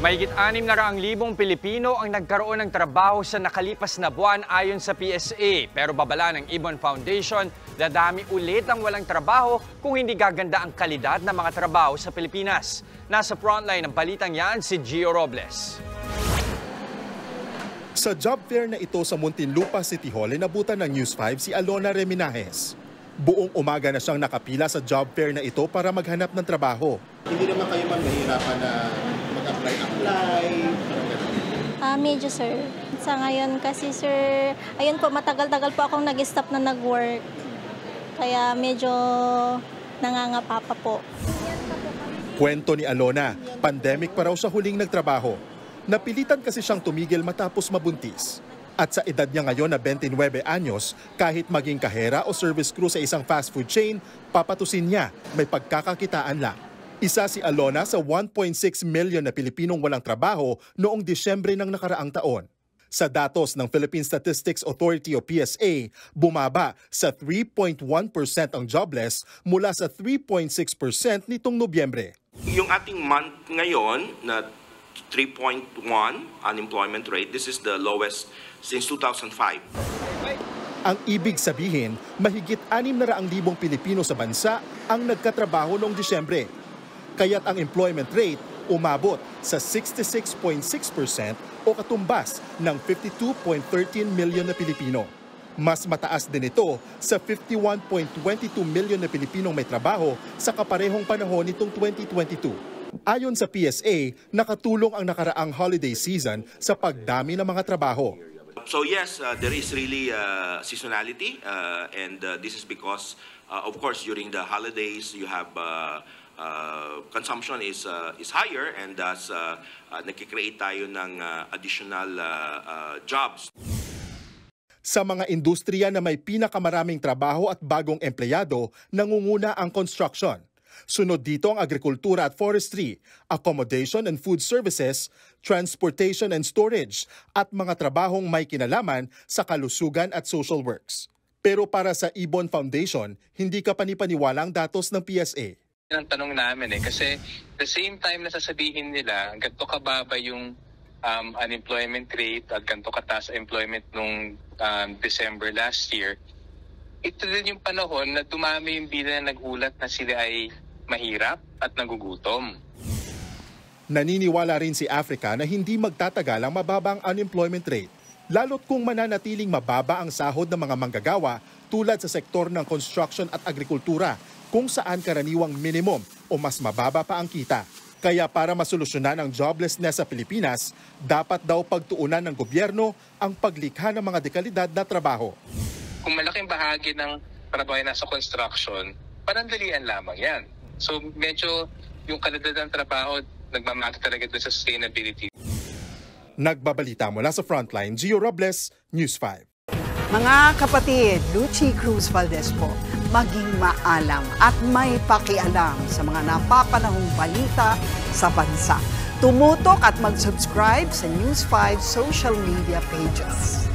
Mahigit 600,000 Pilipino ang nagkaroon ng trabaho sa nakalipas na buwan ayon sa PSA. Pero babala ng Ibon Foundation, dadami ulit ang walang trabaho kung hindi gaganda ang kalidad ng mga trabaho sa Pilipinas. Nasa frontline ng balitang yan si Gio Robles. Sa job fair na ito sa Muntinlupa City Hall, inabutan ng News 5 si Alona Reminajes. Buong umaga na siyang nakapila sa job fair na ito para maghanap ng trabaho. Hindi naman kayo mahirapan na mag-apply? Medyo sir. Sa ngayon kasi sir, ayun po matagal-tagal po akong nag-stop na nag-work. Kaya medyo nangangapa pa po. Kwento ni Alona, pandemic pa raw siya huling nagtrabaho. Napilitan kasi siyang tumigil matapos mabuntis. At sa edad niya ngayon na 29 anyos, kahit maging kahera o service crew sa isang fast food chain, papatusin niya may pagkakakitaan lang. Isa si Alona sa 1.6 million na Pilipinong walang trabaho noong Disyembre ng nakaraang taon. Sa datos ng Philippine Statistics Authority o PSA, bumaba sa 3.1% ang jobless mula sa 3.6% nitong Nobyembre. Yung ating month ngayon na 3.1 unemployment rate, this is the lowest since 2005. Ang ibig sabihin, mahigit 600,000 Pilipino sa bansa ang nagkatrabaho noong Disyembre. Kaya't ang employment rate umabot sa 66.6% o katumbas ng 52.13 million na Pilipino. Mas mataas din ito sa 51.22 million na Pilipinong may trabaho sa kaparehong panahon nitong 2022. Ayon sa PSA, nakatulong ang nakaraang holiday season sa pagdami ng mga trabaho. So yes, there is really seasonality and this is because of course during the holidays you have consumption is higher and thus nagki-create tayo ng additional jobs. Sa mga industriya na may pinakamaraming trabaho at bagong empleyado, nangunguna ang construction. Sunod dito ang agrikultura at forestry, accommodation and food services, transportation and storage, at mga trabahong may kinalaman sa kalusugan at social works. Pero para sa Ibon Foundation, hindi ka panipaniwala ang datos ng PSA. Ang tanong namin kasi the same time na sasabihin nila ganito kababa yung unemployment rate at ganito kataas employment nung December last year, ito din yung panahon na dumami yung bilang na nagulat na sila ay mahirap at nagugutom. Naniniwala rin si Africa na hindi magtatagal ang mababang unemployment rate, lalo't kung mananatiling mababa ang sahod ng mga manggagawa tulad sa sektor ng construction at agrikultura, kung saan karaniwang minimum o mas mababa pa ang kita. Kaya para masolusyonan ang joblessness sa Pilipinas, dapat daw pagtuunan ng gobyerno ang paglikha ng mga dekalidad na trabaho. Kung malaking bahagi ng trabaho ay nasa construction, panandalian lamang yan. So medyo yung kalidad ng trabaho nagmamata talaga doon sa sustainability. Nagbabalita mula sa Frontline, Gio Robles, News 5. Mga kapatid, Lucy Cruz Valdez po, maging maalam at may pakialam sa mga napapanahong balita sa bansa. Tumutok at mag-subscribe sa News 5 social media pages.